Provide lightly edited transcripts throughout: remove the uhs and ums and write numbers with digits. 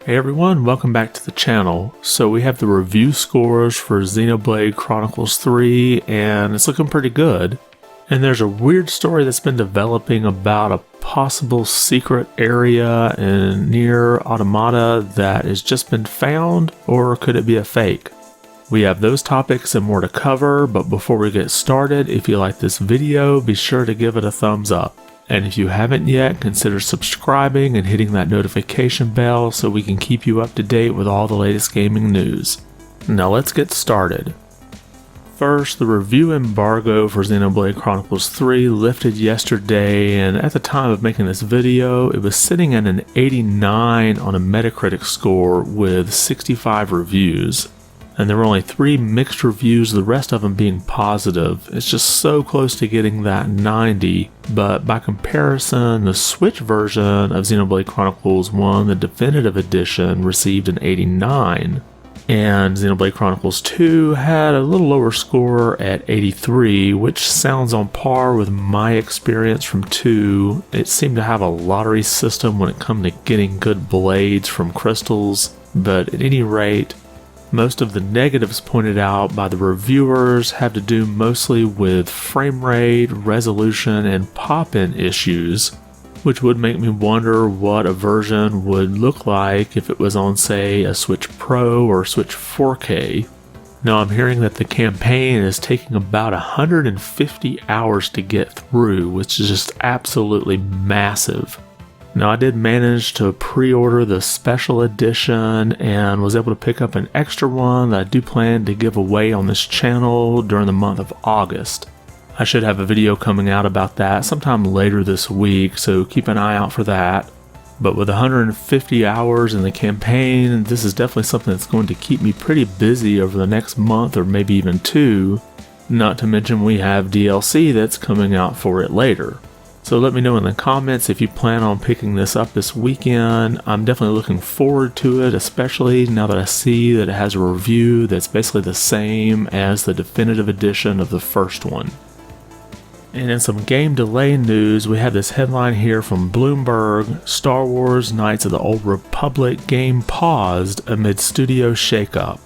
Hey everyone, welcome back to the channel. So we have the review scores for Xenoblade Chronicles 3 and it's looking pretty good. And there's a weird story that's been developing about a possible secret area in Nier Automata that has just been found, or could it be a fake? We have those topics and more to cover, but before we get started, if you like this video, be sure to give it a thumbs up. And if you haven't yet, consider subscribing and hitting that notification bell so we can keep you up to date with all the latest gaming news. Now let's get started. First, the review embargo for Xenoblade Chronicles 3 lifted yesterday, and at the time of making this video, it was sitting at an 89 on a Metacritic score with 65 reviews. And there were only 3 mixed reviews, the rest of them being positive. It's just so close to getting that 90, but by comparison, the Switch version of Xenoblade Chronicles 1, the definitive edition, received an 89. And Xenoblade Chronicles 2 had a little lower score at 83, which sounds on par with my experience from 2. It seemed to have a lottery system when it came to getting good blades from crystals, but at any rate, most of the negatives pointed out by the reviewers have to do mostly with frame rate, resolution, and pop-in issues, which would make me wonder what a version would look like if it was on, say, a Switch Pro or Switch 4K. Now I'm hearing that the campaign is taking about 150 hours to get through, which is just absolutely massive. Now I did manage to pre-order the special edition and was able to pick up an extra one that I do plan to give away on this channel during the month of August. I should have a video coming out about that sometime later this week, so keep an eye out for that. But with 150 hours in the campaign, this is definitely something that's going to keep me pretty busy over the next month or maybe even 2. Not to mention we have DLC that's coming out for it later. So let me know in the comments if you plan on picking this up this weekend. I'm definitely looking forward to it, especially now that I see that it has a review that's basically the same as the definitive edition of the first one. And in some game delay news, we have this headline here from Bloomberg: Star Wars Knights of the Old Republic game paused amid studio shakeup.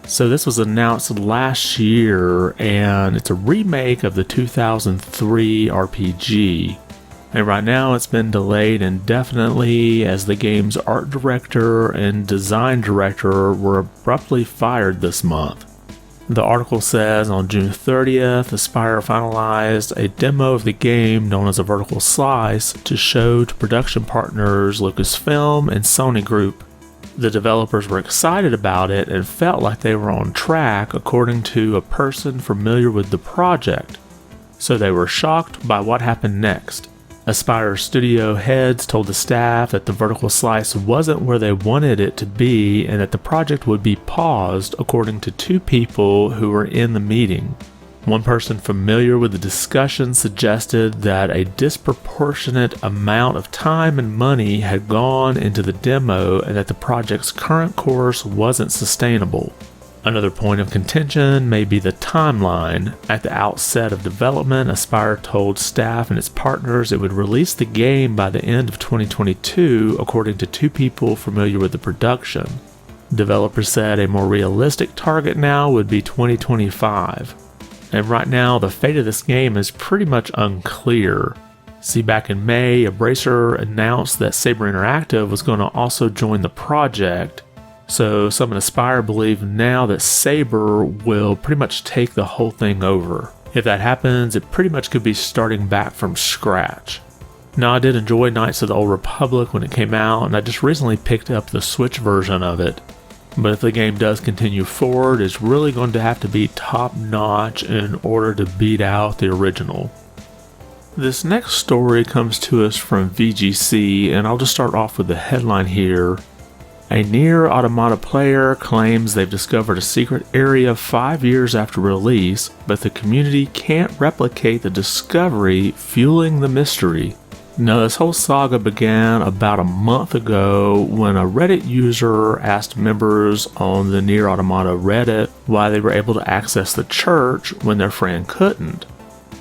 So this was announced last year, and it's a remake of the 2003 RPG. And right now it's been delayed indefinitely as the game's art director and design director were abruptly fired this month. The article says on June 30th, Aspyr finalized a demo of the game known as a vertical slice to show to production partners Lucasfilm and Sony Group. The developers were excited about it and felt like they were on track, according to a person familiar with the project. So they were shocked by what happened next. Aspyr studio heads told the staff that the vertical slice wasn't where they wanted it to be and that the project would be paused, according to 2 people who were in the meeting. One person familiar with the discussion suggested that a disproportionate amount of time and money had gone into the demo and that the project's current course wasn't sustainable. Another point of contention may be the timeline. At the outset of development, Aspyr told staff and its partners it would release the game by the end of 2022, according to 2 people familiar with the production. Developers said a more realistic target now would be 2025. And right now, the fate of this game is pretty much unclear. See, back in May, Embracer announced that Saber Interactive was going to also join the project. So some in Aspyr believe now that Saber will pretty much take the whole thing over. If that happens, it pretty much could be starting back from scratch. Now, I did enjoy Knights of the Old Republic when it came out, and I just recently picked up the Switch version of it. But if the game does continue forward, it's really going to have to be top-notch in order to beat out the original. This next story comes to us from VGC, and I'll just start off with the headline here. A Nier Automata player claims they've discovered a secret area 5 years after release, but the community can't replicate the discovery, fueling the mystery. Now, this whole saga began about a month ago when a Reddit user asked members on the Nier Automata Reddit why they were able to access the church when their friend couldn't.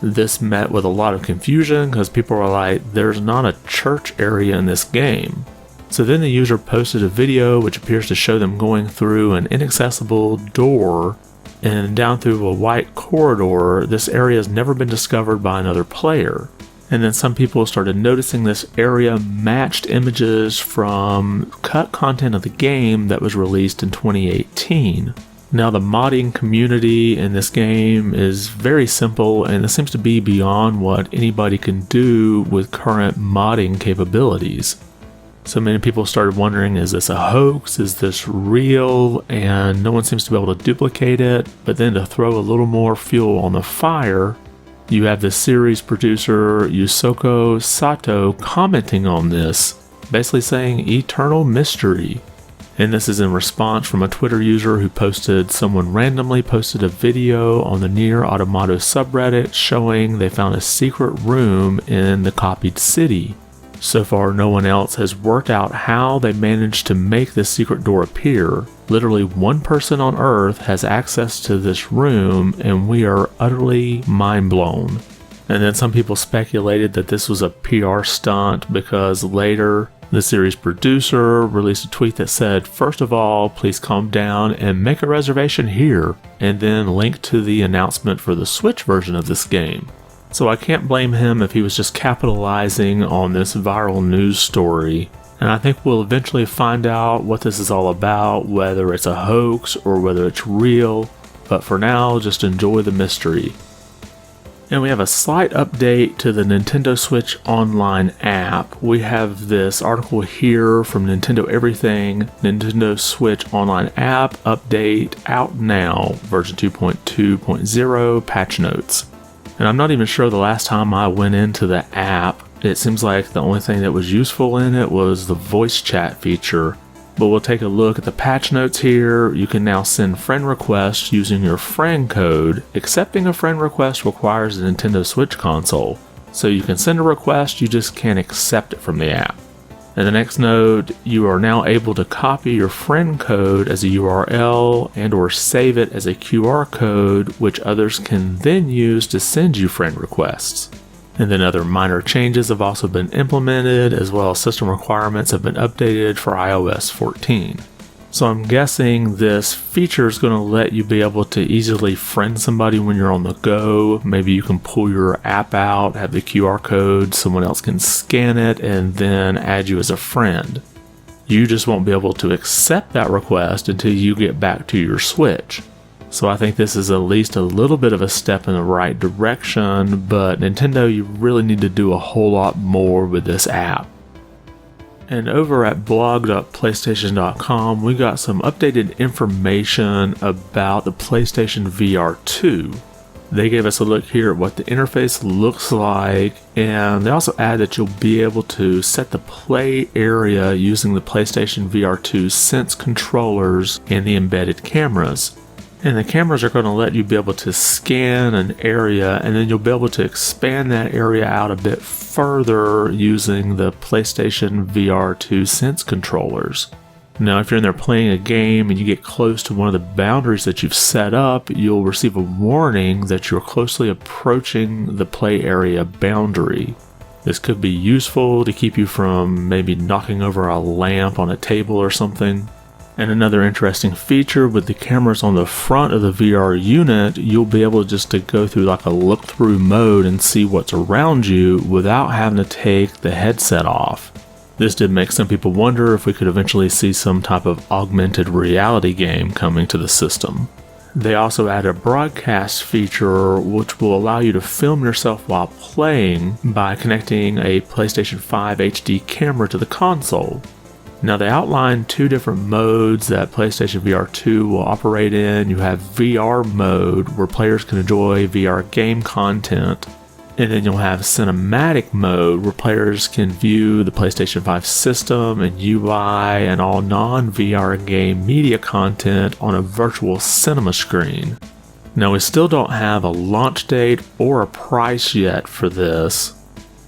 This met with a lot of confusion because people were like, there's not a church area in this game. So then the user posted a video which appears to show them going through an inaccessible door and down through a white corridor. This area has never been discovered by another player. And then some people started noticing this area matched images from cut content of the game that was released in 2018. Now the modding community in this game is very simple, and it seems to be beyond what anybody can do with current modding capabilities. So many people started wondering, is this a hoax? Is this real? And no one seems to be able to duplicate it. But then to throw a little more fuel on the fire, you have the series producer Yusoko Sato commenting on this, basically saying eternal mystery. And this is in response from a Twitter user who someone randomly posted a video on the Nier Automata subreddit showing they found a secret room in the copied city. So far, no one else has worked out how they managed to make this secret door appear. Literally one person on Earth has access to this room, and we are utterly mind blown. And then some people speculated that this was a PR stunt because later the series producer released a tweet that said, "First of all, please calm down and make a reservation here," and then linked to the announcement for the Switch version of this game. So I can't blame him if he was just capitalizing on this viral news story. And I think we'll eventually find out what this is all about, whether it's a hoax or whether it's real. But for now, just enjoy the mystery. And we have a slight update to the Nintendo Switch Online app. We have this article here from Nintendo Everything, Nintendo Switch Online app update out now, version 2.2.0 patch notes. And I'm not even sure the last time I went into the app, it seems like the only thing that was useful in it was the voice chat feature. But we'll take a look at the patch notes here. You can now send friend requests using your friend code. Accepting a friend request requires a Nintendo Switch console. So you can send a request, you just can't accept it from the app. In the next note, you are now able to copy your friend code as a URL and/or save it as a QR code, which others can then use to send you friend requests. And then other minor changes have also been implemented, as well as system requirements have been updated for iOS 14. So I'm guessing this feature is going to let you be able to easily friend somebody when you're on the go. Maybe you can pull your app out, have the QR code, someone else can scan it, and then add you as a friend. You just won't be able to accept that request until you get back to your Switch. So I think this is at least a little bit of a step in the right direction, but Nintendo, you really need to do a whole lot more with this app. And over at blog.playstation.com, we got some updated information about the PlayStation VR2. They gave us a look here at what the interface looks like, and they also add that you'll be able to set the play area using the PlayStation VR2 Sense controllers and the embedded cameras. And the cameras are going to let you be able to scan an area, and then you'll be able to expand that area out a bit further using the PlayStation VR2 Sense controllers. Now, if you're in there playing a game and you get close to one of the boundaries that you've set up, you'll receive a warning that you're closely approaching the play area boundary. This could be useful to keep you from maybe knocking over a lamp on a table or something. And another interesting feature with the cameras on the front of the VR unit, you'll be able just to go through like a look-through mode and see what's around you without having to take the headset off. This did make some people wonder if we could eventually see some type of augmented reality game coming to the system. They also added a broadcast feature which will allow you to film yourself while playing by connecting a PlayStation 5 HD camera to the console. Now they outlined two different modes that PlayStation VR2 will operate in. You have VR mode where players can enjoy VR game content, and then you'll have cinematic mode where players can view the PlayStation 5 system and UI and all non-VR game media content on a virtual cinema screen. Now we still don't have a launch date or a price yet for this.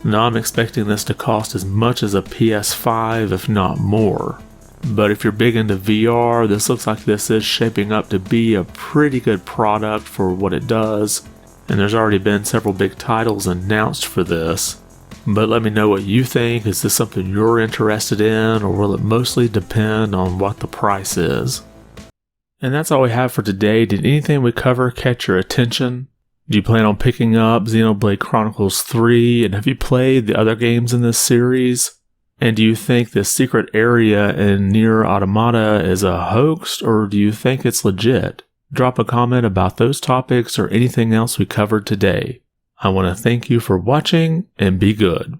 Now I'm expecting this to cost as much as a PS5, if not more. But if you're big into VR, this looks like this is shaping up to be a pretty good product for what it does. And there's already been several big titles announced for this. But let me know what you think. Is this something you're interested in, or will it mostly depend on what the price is? And that's all we have for today. Did anything we cover catch your attention? Do you plan on picking up Xenoblade Chronicles 3, and have you played the other games in this series? And do you think the secret area in Nier Automata is a hoax, or do you think it's legit? Drop a comment about those topics or anything else we covered today. I want to thank you for watching, and be good.